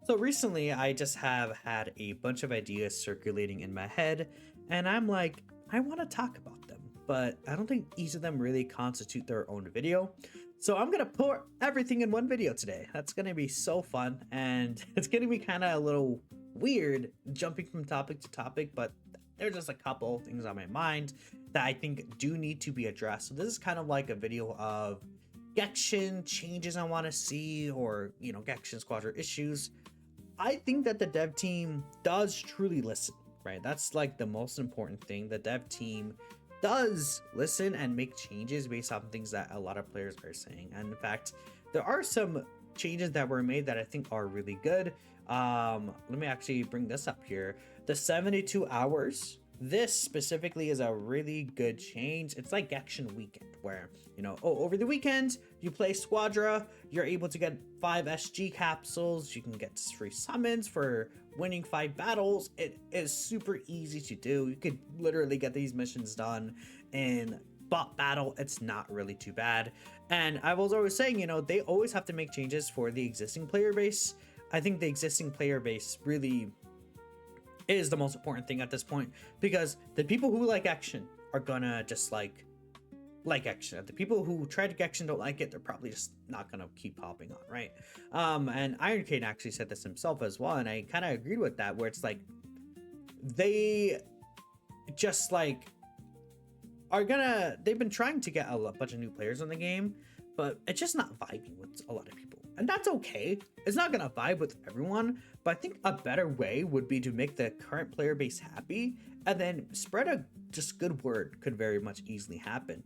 So recently, I just have had a bunch of ideas circulating in my head, and I'm like, I want to talk about them, but I don't think each of them really constitute their own video. So I'm gonna pour everything in one video today. That's gonna be so fun, and it's gonna be kind of a little weird jumping from topic to topic, but there's just a couple things on my mind that I think do need to be addressed. So this is kind of like a video of Gekishin changes I want to see, or Gekishin Squadron issues. I think that the dev team does truly listen, right? That's like the most important thing. The dev team does listen and make changes based on things that a lot of players are saying. And in fact, there are some changes that were made that I think are really good. Let me actually bring this up here. The 72 hours. This specifically is a really good change. It's like Action Weekend, where over the weekend you play Squadra, you're able to get 5 SG capsules, you can get free summons for winning 5 battles. It is super easy to do. You could literally get these missions done in bot battle. It's not really too bad. And I was always saying, they always have to make changes for the existing player base. I think the existing player base really is the most important thing at this point, because the people who like action are gonna just like action. The people who try to action don't like it, they're probably just not gonna keep hopping on, right? And Iron Kane actually said this himself as well, and I kind of agreed with that, where it's like they just like they've been trying to get a bunch of new players in the game, but it's just not vibing with a lot of people, and that's okay. It's not gonna vibe with everyone, but I think a better way would be to make the current player base happy, and then spread a just good word could very much easily happen.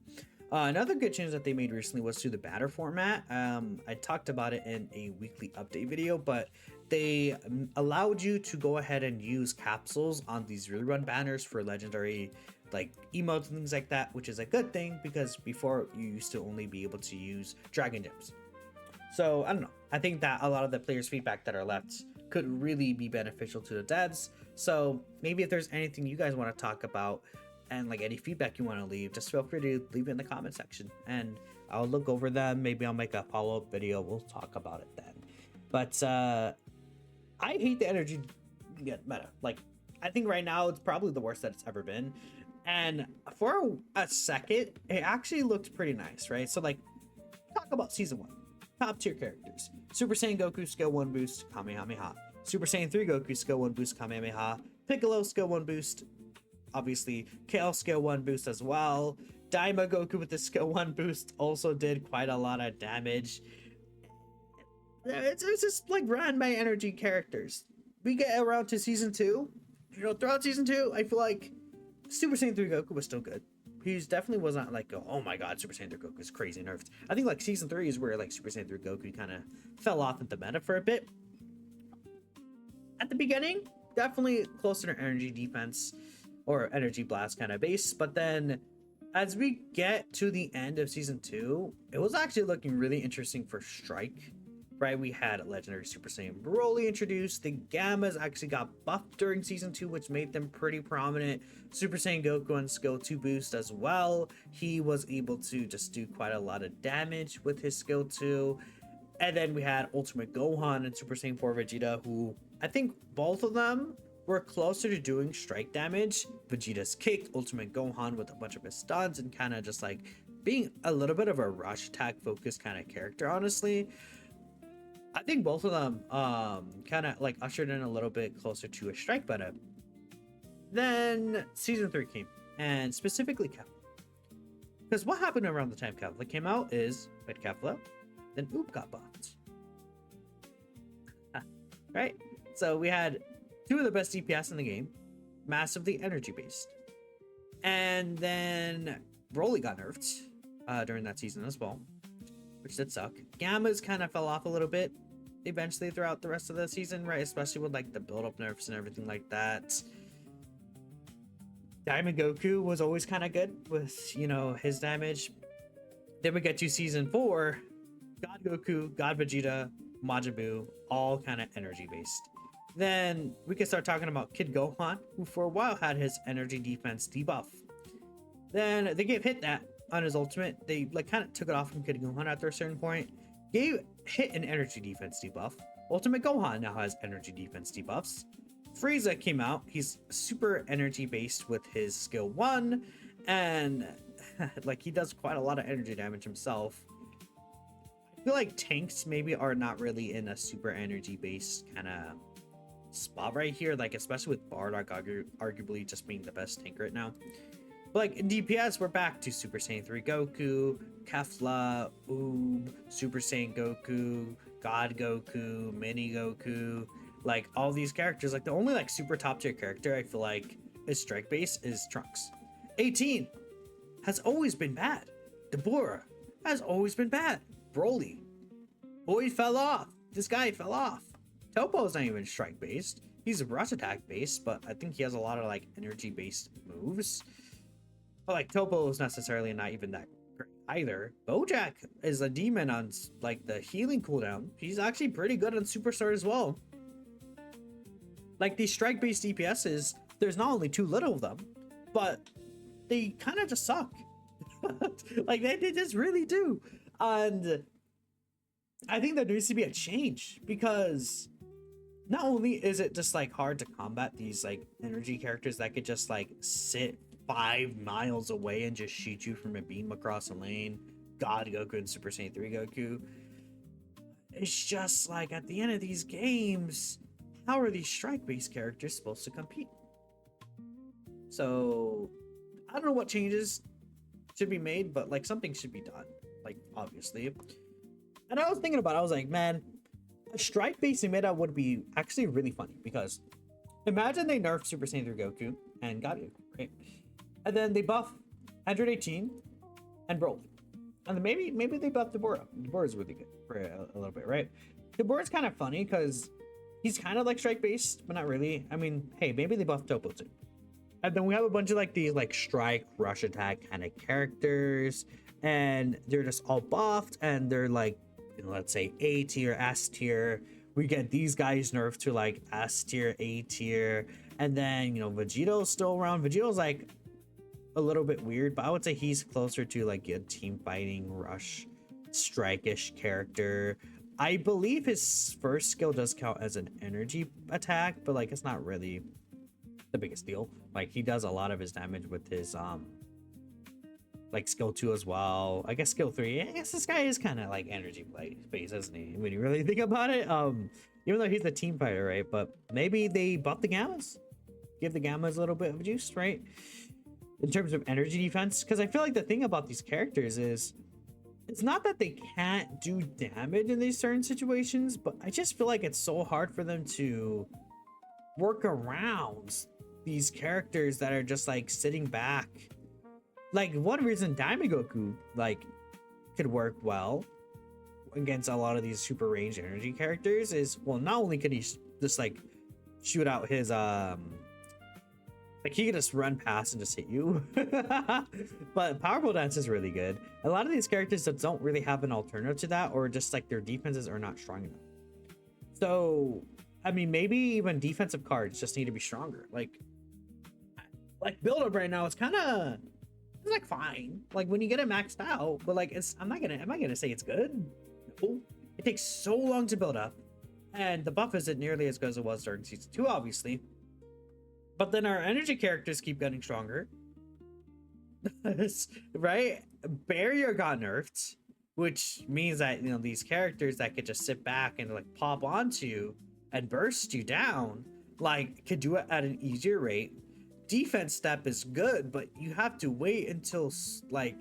Another good change that they made recently was to the banner format. I talked about it in a weekly update video, but they allowed you to go ahead and use capsules on these rerun banners for legendary like emotes and things like that, which is a good thing, because before you used to only be able to use dragon gems. So I don't know, I think that a lot of the players' feedback that are left could really be beneficial to the devs. So maybe if there's anything you guys want to talk about, and like any feedback you want to leave, just feel free to leave it in the comment section, and I'll look over them. Maybe I'll make a follow-up video, we'll talk about it then. But I hate the energy meta. Like, I think right now it's probably the worst that it's ever been. And for a second, it actually looked pretty nice, right? So like, talk about season 1. Top tier characters. Super Saiyan Goku skill 1 boost, Kamehameha. Super Saiyan 3 Goku skill 1 boost, Kamehameha. Piccolo skill 1 boost. Obviously, Kale skill 1 boost as well. Daima Goku with the skill 1 boost also did quite a lot of damage. It's just like ran by energy characters. We get around to season 2. Throughout season 2, I feel like Super Saiyan 3 Goku was still good. He definitely was not like, oh my god, Super Saiyan 3 Goku is crazy nerfed. I think like season 3 is where like Super Saiyan 3 Goku kind of fell off into meta for a bit. At the beginning, definitely closer to energy defense or energy blast kind of base, but then as we get to the end of season 2, it was actually looking really interesting for strike. Right, we had legendary Super Saiyan Broly introduced. The Gammas actually got buffed during season 2, which made them pretty prominent. Super Saiyan Goku on skill 2 boost as well. He was able to just do quite a lot of damage with his skill 2. And then we had Ultimate Gohan and Super Saiyan 4 Vegeta, who I think both of them were closer to doing strike damage. Vegeta's kicked Ultimate Gohan with a bunch of his stuns and kind of just like being a little bit of a rush attack focused kind of character, honestly. I think both of them kind of like ushered in a little bit closer to a strike meta. Then season 3 came, and specifically Kefla. Because what happened around the time Kefla came out is we had Kefla, then Oop got buffed. Right? So we had 2 of the best DPS in the game, massively energy based. And then Broly got nerfed during that season as well, which did suck. Gammas kind of fell off a little bit eventually throughout the rest of the season, right? Especially with like the build-up nerfs and everything like that. Diamond Goku was always kind of good with, his damage. Then we get to season 4, God Goku, God Vegeta, Majin Buu, all kind of energy based. Then we can start talking about Kid Gohan, who for a while had his energy defense debuff. Then they gave Hit that on his ultimate. They like kind of took it off from Kid Gohan after a certain point. Gave Hit an energy defense debuff, Ultimate Gohan now has energy defense debuffs. Frieza came out. He's super energy based with his skill 1, and like he does quite a lot of energy damage himself. I feel like tanks maybe are not really in a super energy based kind of spot right here, like especially with Bardock arguably just being the best tank right now. But like in DPS, we're back to Super Saiyan 3 Goku, Kefla, Oob, Super Saiyan Goku, God Goku, Mini Goku, like all these characters. Like the only like super top tier character I feel like is strike base is Trunks. 18 has always been bad. Deborah has always been bad. Broly, boy, fell off. This guy fell off. Topo's not even strike based. He's rush attack based, but I think he has a lot of like energy based moves. But like Topo is necessarily not even that great either. Bojack is a demon on like the healing cooldown. He's actually pretty good on Superstar as well. Like these strike based DPSs, there's not only too little of them, but they kind of just suck. Like they just really do. And I think there needs to be a change, because not only is it just like hard to combat these like energy characters that could just like sit 5 miles away and just shoot you from a beam across a lane, God Goku and Super Saiyan 3 Goku. It's just like at the end of these games, how are these strike-based characters supposed to compete? So I don't know what changes should be made, but like something should be done, like obviously. And I was thinking about it, I was like, man, a strike-based meta would be actually really funny, because imagine they nerf Super Saiyan 3 Goku and God Goku, right? And then they buff 118 and Broly. And then maybe they buff Deborah. Deborah's really good for a little bit, right? Deborah's kind of funny because he's kind of like strike-based, but not really. I mean, hey, maybe they buff Topo too. And then we have a bunch of like these like strike, rush attack kind of characters, and they're just all buffed, and they're like, you know, let's say A tier, S tier. We get these guys nerfed to like S tier, A tier, and then, you know, Vegeto's still around. Vegeto's like a little bit weird, but I would say he's closer to like a team fighting, rush, strike-ish character. I believe his first skill does count as an energy attack, but like it's not really the biggest deal. Like he does a lot of his damage with his like skill 2 as well. I guess skill 3. I guess this guy is kind of like energy based, isn't he? When you really think about it. Even though he's a team fighter, right? But maybe they buff the gammas, give the gammas a little bit of juice, right? In terms of energy defense, because I feel like the thing about these characters is it's not that they can't do damage in these certain situations, but I just feel like it's so hard for them to work around these characters that are just like sitting back. Like one reason Diamond Goku like could work well against a lot of these super range energy characters is, well, not only could he just like shoot out his like he could just run past and just hit you, but Powerful Dance is really good. A lot of these characters that don't really have an alternative to that, or just like their defenses are not strong enough. So I mean, maybe even defensive cards just need to be stronger. Like build up right now, it's kind of, it's like fine, like when you get it maxed out, but like it's, am I gonna say it's good? No. It takes so long to build up, and the buff isn't nearly as good as it was during season 2, obviously. But then our energy characters keep getting stronger. Right? Barrier got nerfed, which means that, you know, these characters that could just sit back and like pop onto you and burst you down, like could do it at an easier rate. Defense step is good, but you have to wait until like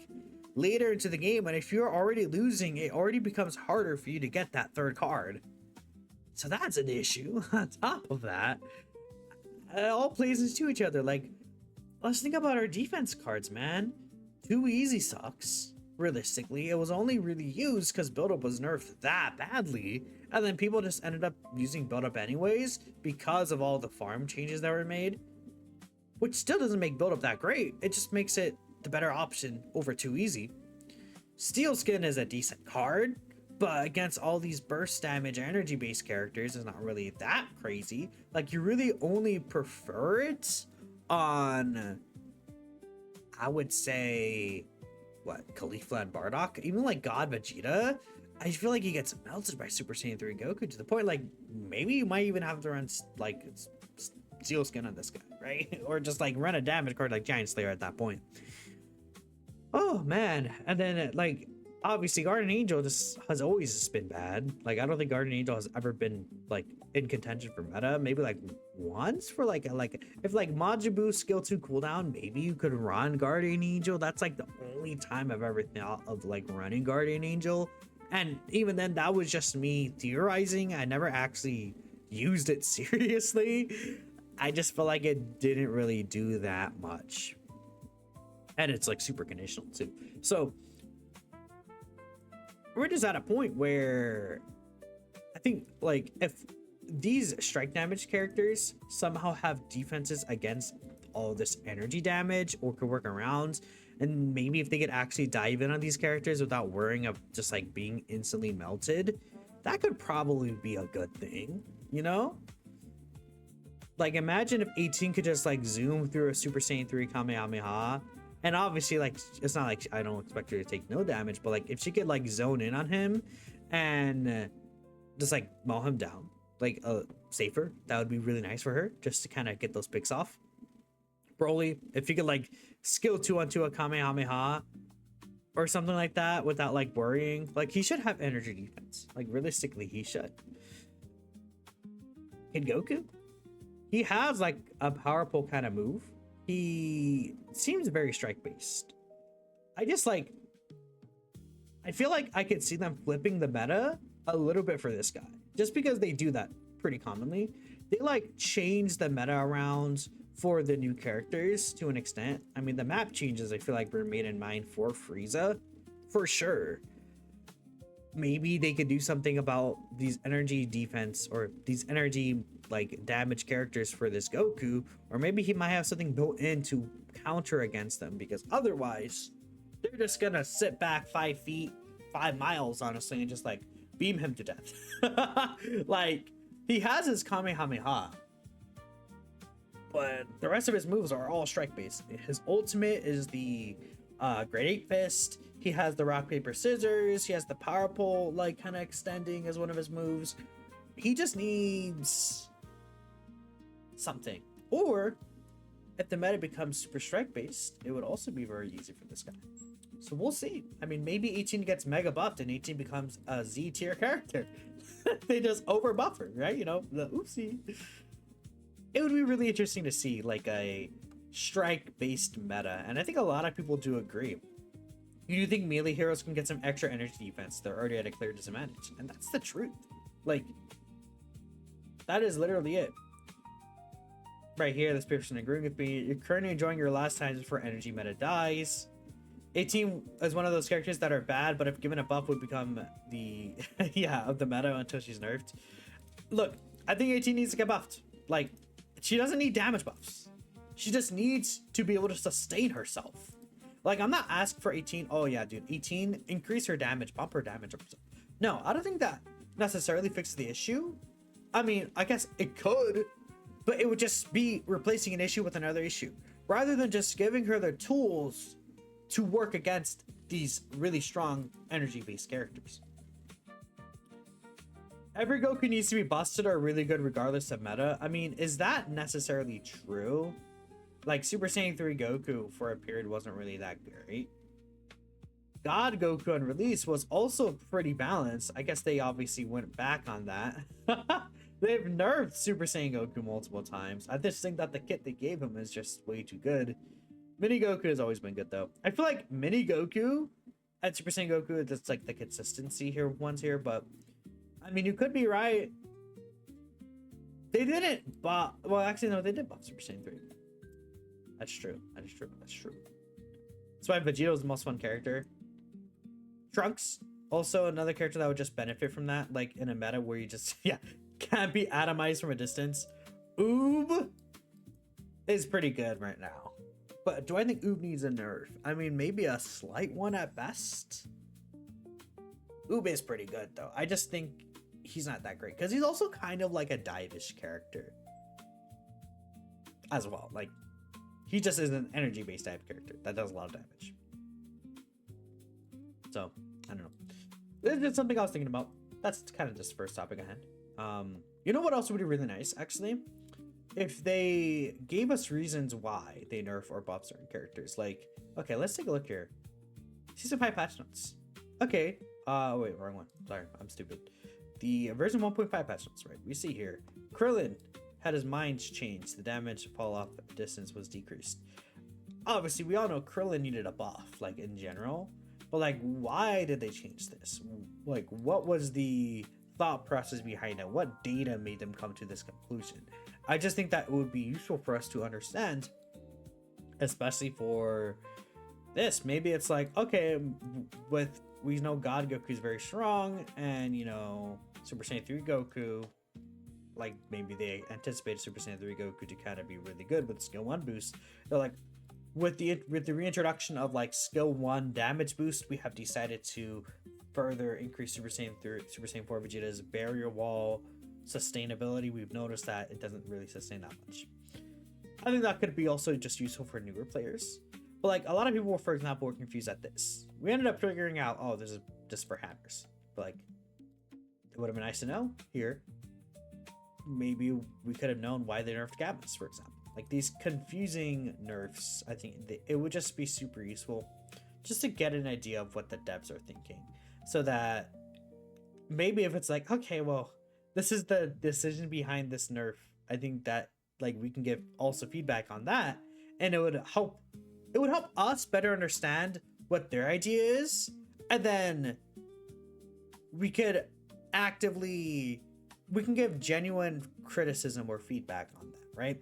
later into the game, and if you're already losing, it already becomes harder for you to get that third card. So that's an issue. On top of that, it all plays into each other. Like, let's think about our defense cards, man. Too Easy sucks. Realistically, it was only really used because build-up was nerfed that badly, and then people just ended up using build-up anyways because of all the farm changes that were made, which still doesn't make build-up that great. It just makes it the better option over Too Easy. Steel Skin is a decent card, but against all these burst damage energy based characters, it's not really that crazy. Like, you really only prefer it on, I would say, what, Caulifla and Bardock? Even like God Vegeta, I feel like he gets melted by Super Saiyan 3 Goku to the point like maybe you might even have to run like Steel Skin on this guy, right? Or just like run a damage card like Giant Slayer at that point. Oh man, and then like obviously Guardian Angel just has always just been bad. Like I don't think Guardian Angel has ever been like in contention for meta. Maybe like once for like if like Majibu skill 2 cooldown, maybe you could run Guardian Angel. That's like the only time I've ever thought of like running Guardian Angel. And even then, that was just me theorizing. I never actually used it seriously. I just felt like it didn't really do that much. And it's like super conditional too. So we're just at a point where I think like if these strike damage characters somehow have defenses against all this energy damage or could work around, and maybe if they could actually dive in on these characters without worrying of just like being instantly melted, that could probably be a good thing, you know? Like imagine if 18 could just like zoom through a Super Saiyan 3 Kamehameha, and obviously like it's not like I don't expect her to take no damage, but like if she could like zone in on him and just like maul him down like safer, that would be really nice for her just to kind of get those picks off. Broly, if he could like skill 2 onto a Kamehameha or something like that without like worrying, like he should have energy defense. Like realistically, he should. Kid Goku, he has like a powerful kind of move. He seems very strike based. I just like, I feel like I could see them flipping the meta a little bit for this guy, just because they do that pretty commonly. They like change the meta around for the new characters to an extent. I mean, the map changes I feel like were made in mind for Frieza, for sure. Maybe they could do something about these energy defense or these energy like damage characters for this Goku, or maybe he might have something built in to counter against them, because otherwise they're just gonna sit back 5 feet, 5 miles honestly, and just like beam him to death. Like he has his Kamehameha, but the rest of his moves are all strike based. His ultimate is the Great Eight Fist. He has the rock paper scissors. He has the power pole like kind of extending as one of his moves. He just needs something. Or if the meta becomes super strike based, it would also be very easy for this guy. So we'll see. I mean, maybe 18 gets mega buffed and 18 becomes a Z tier character. They just over buffer, right? You know, the oopsie. It would be really interesting to see like a strike based meta, and I think a lot of people do agree. You do think melee heroes can get some extra energy defense? They're already at a clear disadvantage, and that's the truth. Like that is literally it. Right here, this person agreeing with me. You're currently enjoying your last times before energy meta dies. 18 is one of those characters that are bad, but if given a buff would become the yeah of the meta until she's nerfed. Look, I think 18 needs to get buffed. Like she doesn't need damage buffs. She just needs to be able to sustain herself. Like, I'm not asking for 18. Oh, yeah, dude. 18, increase her damage, bump her damage. No, I don't think that necessarily fixes the issue. I mean, I guess it could, but it would just be replacing an issue with another issue, rather than just giving her the tools to work against these really strong energy-based characters. Every Goku needs to be busted or really good regardless of meta. I mean, is that necessarily true? Like, Super Saiyan 3 Goku for a period wasn't really that great. God Goku on release was also pretty balanced. I guess they obviously went back on that. They've nerfed Super Saiyan Goku multiple times. I just think that the kit they gave him is just way too good. Mini Goku has always been good, though. I feel like Mini Goku and Super Saiyan Goku, that's like the consistency here ones here, but I mean, you could be right. They didn't buff. Well, actually, no, they did buff Super Saiyan 3. That's true. That is true. That's true. That's why Vegito is the most fun character. Trunks, also another character that would just benefit from that, like in a meta where you just, yeah, can't be atomized from a distance. Oob is pretty good right now. But do I think Oob needs a nerf? I mean, maybe a slight one at best. Oob is pretty good, though. I just think he's not that great, because he's also kind of like a dive-ish character as well. Like, he just is an energy-based type character that does a lot of damage. So, I don't know. It's just something I was thinking about. That's kind of just the first topic I had. You know what else would be really nice, actually? If they gave us reasons why they nerf or buff certain characters. Like, okay, let's take a look here. Season 5 patch notes. Okay. Wait, wrong one. Sorry, I'm stupid. The version 1.5 patch notes, right? We see here, Krillin had his mind changed. The damage fall off distance was decreased. Obviously, we all know Krillin needed a buff, like in general. But like, why did they change this? Like, what was the thought process behind it? What data made them come to this conclusion? I just think that it would be useful for us to understand, especially for this. Maybe it's like, okay, with we know God Goku is very strong, and you know Super Saiyan 3 Goku, like maybe they anticipated Super Saiyan 3 Goku to kind of be really good with skill 1 boost. They're like, with the reintroduction of like skill 1 damage boost, we have decided to further increase Super Saiyan 4 Vegeta's barrier wall sustainability. We've noticed that it doesn't really sustain that much. I think that could be also just useful for newer players. But like a lot of people, for example, were confused at this. We ended up figuring out, oh, this is just for hammers. But like, it would have been nice to know here. Maybe we could have known why they nerfed Gabus, for example. Like these confusing nerfs, I think it would just be super useful just to get an idea of what the devs are thinking. So that maybe if it's like, okay, well, this is the decision behind this nerf, I think that like we can give also feedback on that, and it would help us better understand what their idea is, and then we can give genuine criticism or feedback on that, right?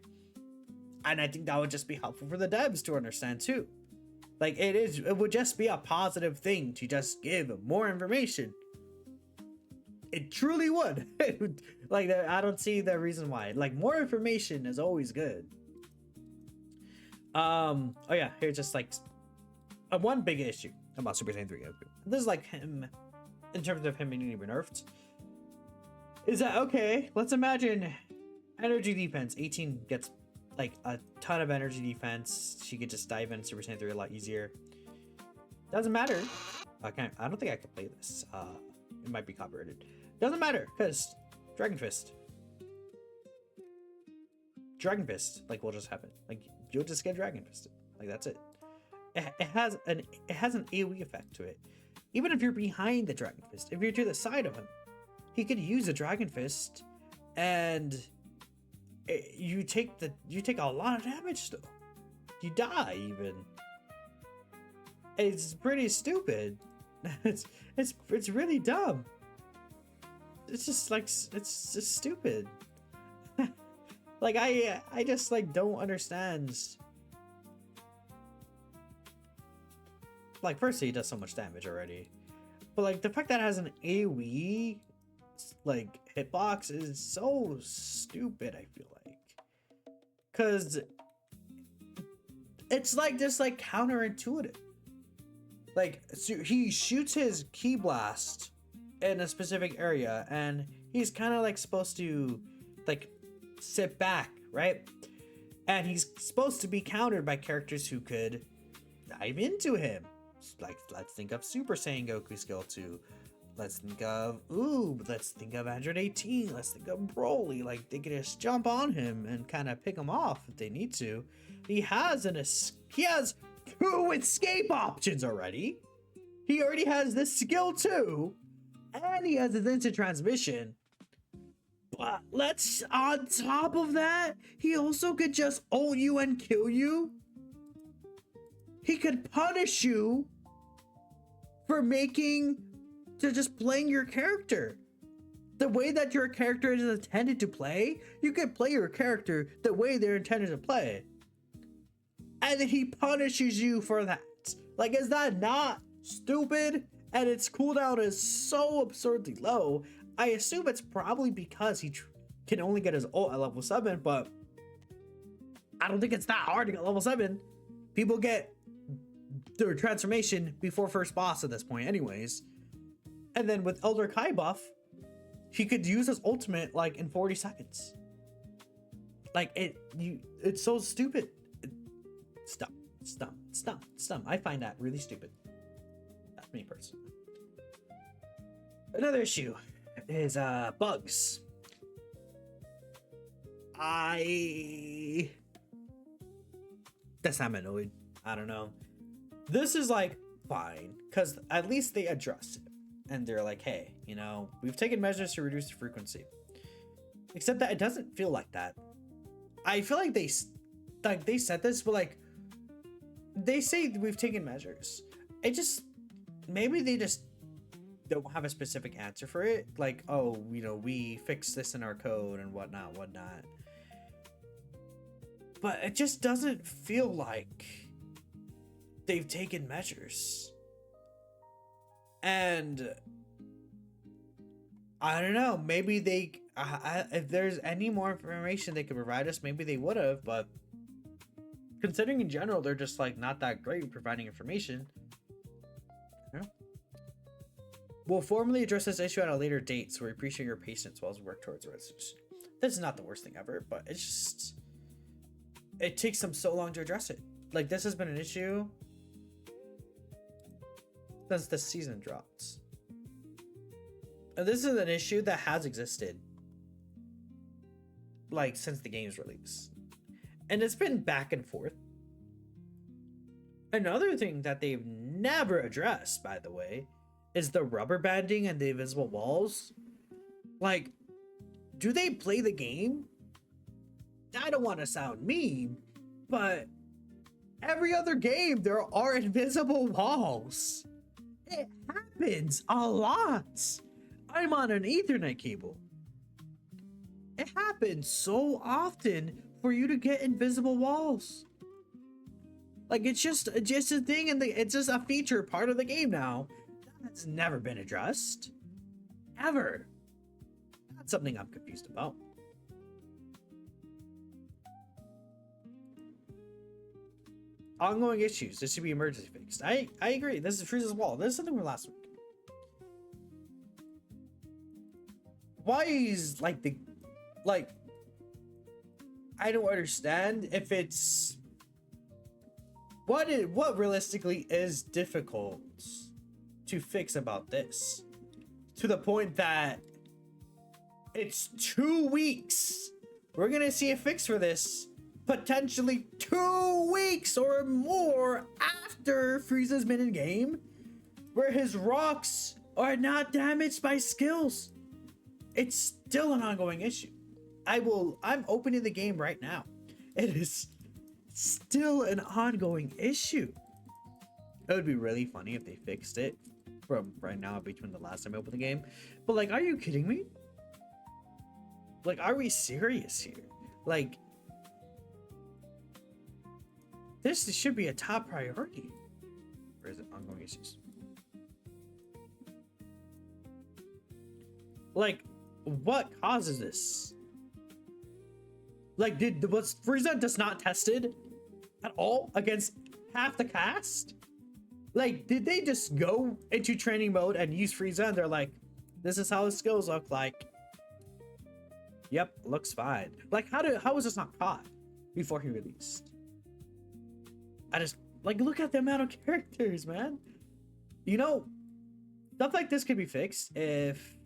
And I think that would just be helpful for the devs to understand too. Like it would just be a positive thing to just give more information. It truly would. Like, I don't see the reason why. Like, more information is always good. Oh yeah, here's just like one big issue about Super Saiyan 3 Goku. This is like him, in terms of him being nerfed. Is that okay? Let's imagine energy defense. 18 gets like a ton of energy defense. She could just dive in Super Saiyan 3 a lot easier. Doesn't matter. I don't think I can play this. It might be copyrighted. Doesn't matter, because Dragon Fist, like, will just happen. Like, you'll just get Dragon Fisted. Like, that's it. It has an AoE effect to it. Even if you're behind the Dragon Fist, if you're to the side of him, he could use a Dragon Fist, and you take a lot of damage still. You die even. It's pretty stupid. It's really dumb. It's just like, it's just stupid. Like I just like don't understand. Like, firstly, he does so much damage already, but like the fact that it has an AoE like hitbox is so stupid. I feel like, cause it's like just like counterintuitive. Like, so he shoots his ki blast in a specific area, and he's kind of like supposed to like sit back, right? And he's supposed to be countered by characters who could dive into him. Like, let's think of Super Saiyan Goku skill 2. Let's think of let's think of Android 18. Let's think of Broly. Like, they could just jump on him and kind of pick him off if they need to. He has 2 escape options already. He already has this skill 2, and he has his instant transmission. But let's, on top of that, he also could just ult you and kill you. He could punish you for just playing your character the way that your character is intended to play. You can play your character the way they're intended to play, and then he punishes you for that. Like, is that not stupid? And its cooldown is so absurdly low. I assume it's probably because he can only get his ult at level 7, but I don't think it's that hard to get level 7. People get their transformation before first boss at this point anyways. And then with Elder Kai buff, he could use his ultimate like in 40 seconds. Like, it's so stupid. Stop. I find that really stupid. That's me personally. Another issue is bugs. That's I'm annoyed. I don't know. This is like fine because at least they address it and they're like, hey, you know, we've taken measures to reduce the frequency. Except that it doesn't feel like that. I feel like they said this, but like they say we've taken measures. It just maybe they just don't have a specific answer for it. Like, oh, you know, we fixed this in our code and whatnot. But it just doesn't feel like they've taken measures. And I don't know, maybe they if there's any more information they could provide us, maybe they would have, but considering in general they're just like not that great at providing information. Yeah. We'll formally address this issue at a later date, so we appreciate your patience while we work towards a resolution. This is not the worst thing ever, but it's just it takes them so long to address it. Like, this has been an issue since the season dropped. And this is an issue that has existed like since the game's release. And it's been back and forth. Another thing that they've never addressed, by the way, is the rubber banding and the invisible walls. Like, do they play the game? I don't want to sound mean, but every other game there are invisible walls. It happens a lot. I'm on an Ethernet cable. It happens so often for you to get invisible walls. Like, it's just a thing, and it's just a feature part of the game now. That's never been addressed. Ever. That's something I'm confused about. Ongoing issues. This should be emergency fixed. I agree. This is Frieza's wall. This is something from last week. Why is like I don't understand if it's what realistically is difficult to fix about this, to the point that it's 2 weeks. We're gonna see a fix for this potentially 2 weeks or more after Frieza's been in game, where his rocks are not damaged by skills. It's still an ongoing issue. I'm opening the game right now. It is still an ongoing issue. It would be really funny if they fixed it from right now between the last time I opened the game. But like, are you kidding me? Like, are we serious here? Like, this should be a top priority. Or is it ongoing issues? Like, what causes this? Like, was Frieza just not tested at all against half the cast? Like, did they just go into training mode and use Frieza and they're like, this is how his skills look like? Yep, looks fine. Like, how was this not caught before he released? I just, like, look at the amount of characters, man. You know, stuff like this could be fixed if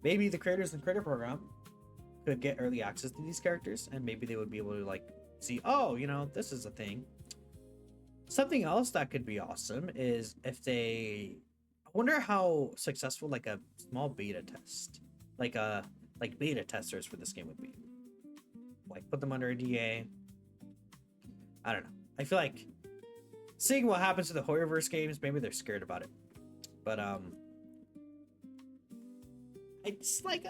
maybe the creators in the creator program could get early access to these characters, and maybe they would be able to like see, oh, you know, this is a thing. Something else that could be awesome is if I wonder how successful like a small beta test, like beta testers for this game would be. Like, put them under a DA. I don't know. I feel like seeing what happens to the Horrorverse games, maybe they're scared about it. But it's like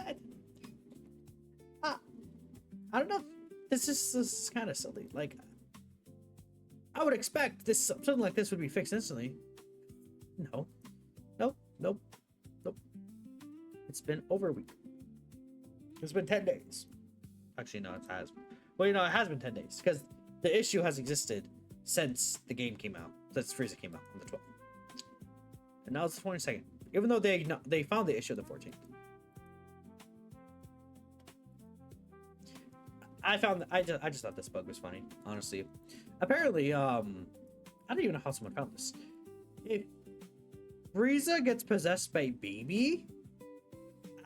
I don't know. This is kind of silly. Like, I would expect something like this would be fixed instantly. No, nope. It's been over a week. It's been 10 days. Actually, no, it has. Well, you know, it has been 10 days because the issue has existed since the game came out. Since Frieza came out on the 12th, and now it's the 22nd. Even though they found the issue the 14th. I just thought this bug was funny, honestly. Apparently, I don't even know how someone found this. Frieza gets possessed by Baby.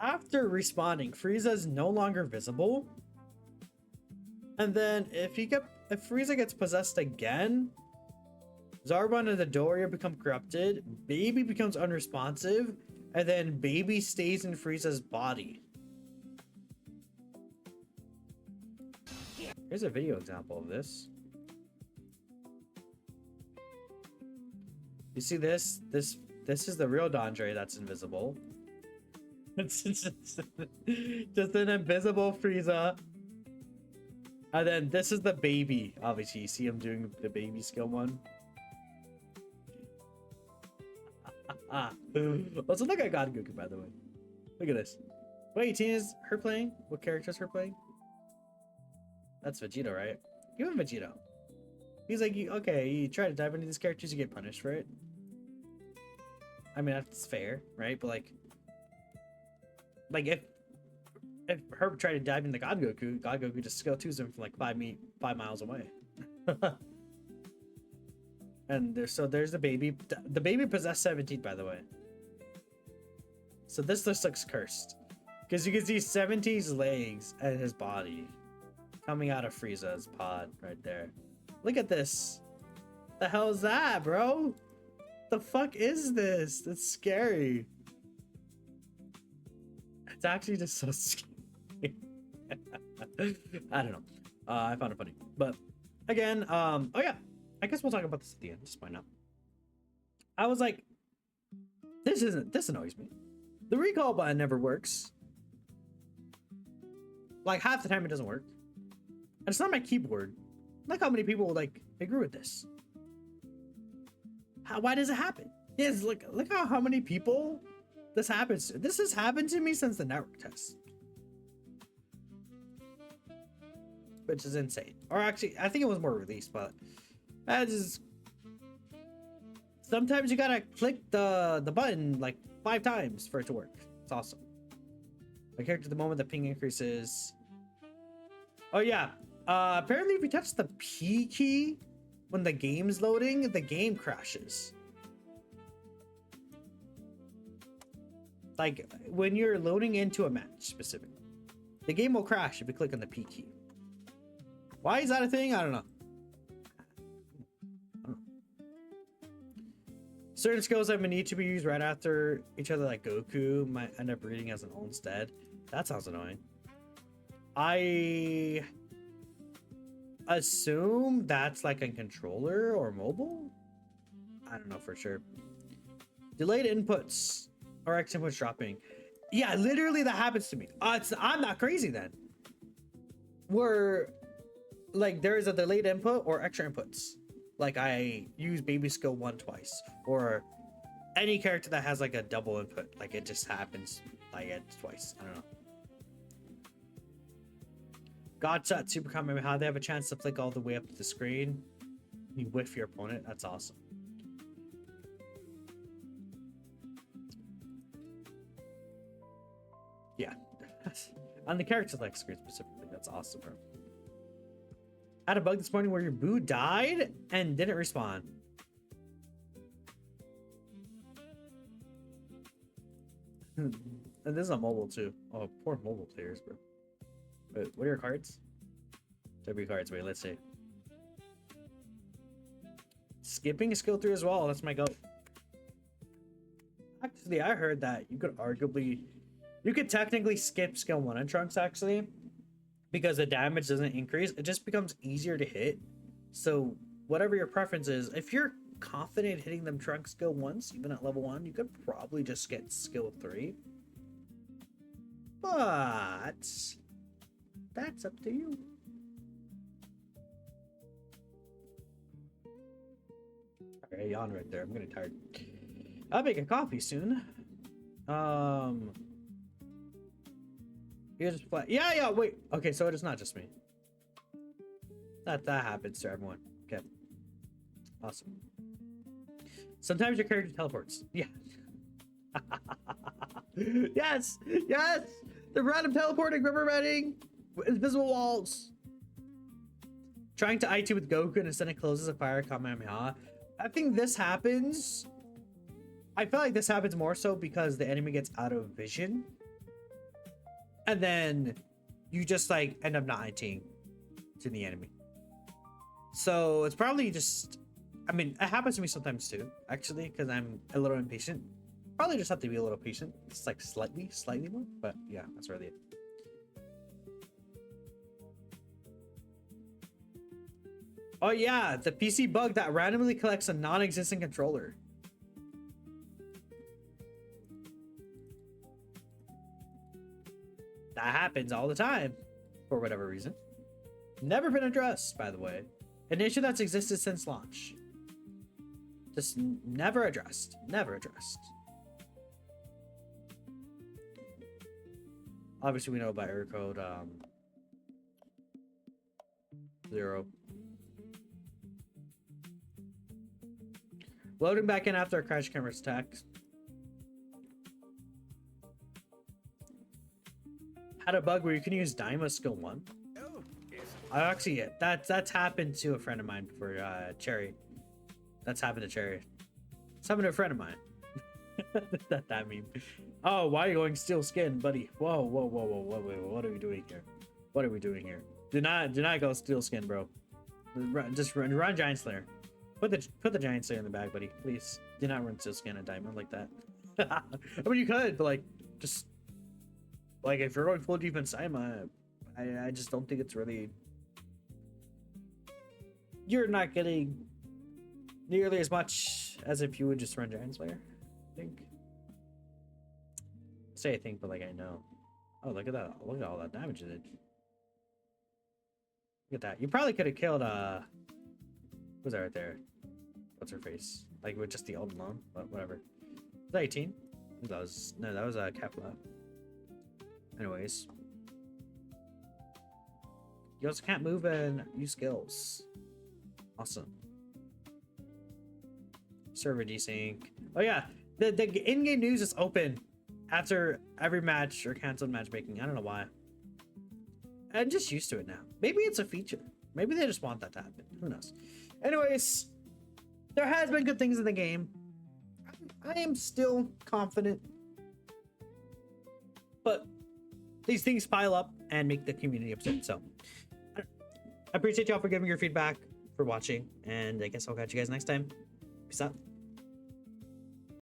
After respawning, Frieza is no longer visible. And then if Frieza gets possessed again, Zarbon and the Doria become corrupted, Baby becomes unresponsive, and then Baby stays in Frieza's body. Here's a video example of this. You see this? This is the real Dandre that's invisible. It's just an invisible Frieza. And then this is the Baby. Obviously, you see him doing the Baby skill one. Also, look at God Goku, by the way. Look at this. Wait, Tina's her playing? What character is her playing? That's Vegeta, right? Give him Vegeta. He's like, okay, you try to dive into these characters, you get punished for it. I mean, that's fair, right? But like if Herb tried to dive into God Goku just skill 2s him from like 5 miles away. And there's the Baby. The Baby possessed 17th, by the way. So this just looks cursed. Because you can see 17's legs and his body coming out of Frieza's pod right there. Look at this. The hell is that, bro? The fuck is this? That's scary. It's actually just so scary. I don't know. I found it funny. But again, oh yeah. I guess we'll talk about this at the end. Just point out. I was like, this annoys me. The recall button never works. Like half the time it doesn't work. And it's not my keyboard. Look how many people like agree with this. Why does it happen? Yes, look how many people this happens to. This has happened to me since the network test. Which is insane. Or actually, I think it was more released, but that is. Sometimes you gotta click the button like 5 times for it to work. It's awesome. My character at the moment the ping increases. Oh yeah. Apparently if you touch the P key when the game's loading, the game crashes. Like when you're loading into a match specifically, the game will crash if you click on the P key. Why is that a thing? I don't know. Certain skills that need to be used right after each other, like Goku, might end up reading as an own instead. That sounds annoying. I assume that's like a controller or mobile. I don't know for sure. Delayed inputs or X inputs dropping. Yeah, literally that happens to me. I'm not crazy then. Where like there's a delayed input or extra inputs. Like I use Baby Skill 1 twice, or any character that has like a double input, like it just happens like it twice. I don't know. Godshot Super Kamehameha, they have a chance to flick all the way up to the screen. You whiff your opponent. That's awesome. Yeah. On the character select screen specifically, that's awesome, bro. I had a bug this morning where your Boo died and didn't respawn. And this is on mobile too. Oh, poor mobile players, bro. Wait, what are your cards? W cards. Wait, let's see. Skipping a skill 3 as well. That's my goal. Actually, I heard that you could technically skip skill 1 in Trunks actually, because the damage doesn't increase. It just becomes easier to hit. So whatever your preference is, if you're confident hitting them Trunks skill once, even at level 1, you could probably just get skill 3. But that's up to you. Alright, yawn right there. I'm getting tired. I'll make a coffee soon. Here's flat. Yeah, wait. Okay, so it is not just me. That happens to everyone. Okay. Awesome. Sometimes your character teleports. Yeah. Yes! The random teleporting, river running, invisible walls. Trying to IT with Goku and instead it closes a fire Kamehameha. I think this happens I feel like this happens more so because the enemy gets out of vision, and then you just like end up not ITing to the enemy. So it's probably just, I mean, it happens to me sometimes too, actually, because I'm a little impatient. Probably just have to be a little patient. It's like slightly more, but yeah, that's really it. Oh yeah, the PC bug that randomly collects a non-existent controller. That happens all the time, for whatever reason. Never been addressed, by the way. An issue that's existed since launch. Just never addressed. Never addressed. Obviously, we know about error code 0. Loading back in after a crash camera's attack. Had a bug where you can use Daima skill 1. I actually, that's happened to a friend of mine before, Cherry. That's happened to Cherry. It's happened to a friend of mine. that meme. Oh, why are you going steel skin, buddy? Whoa, what are we doing here? What are we doing here? Do not go steel skin, bro. Just run Giant Slayer. Put the Giant Slayer in the bag, buddy. Please. Do not run steel skin and diamond like that. I mean, you could, but like, just like if you're going full defense Daima, I just don't think it's really. You're not getting nearly as much as if you would just run Giant Slayer, I think. Say I think, but like I know. Oh, look at that. Look at all that damage it did. Look at that. You probably could have killed who's that right there? What's her face? Like with just the ult alone, but whatever. Was that 18? That was Kefla. Anyways. You also can't move and use skills. Awesome. Server desync. Oh yeah, the in-game news is open after every match or canceled matchmaking. I don't know why. I'm just used to it now. Maybe it's a feature. Maybe they just want that to happen. Who knows? Anyways, there has been good things in the game. I am still confident, but these things pile up and make the community upset. So I appreciate y'all for giving your feedback, for watching, and I guess I'll catch you guys next time. Peace out.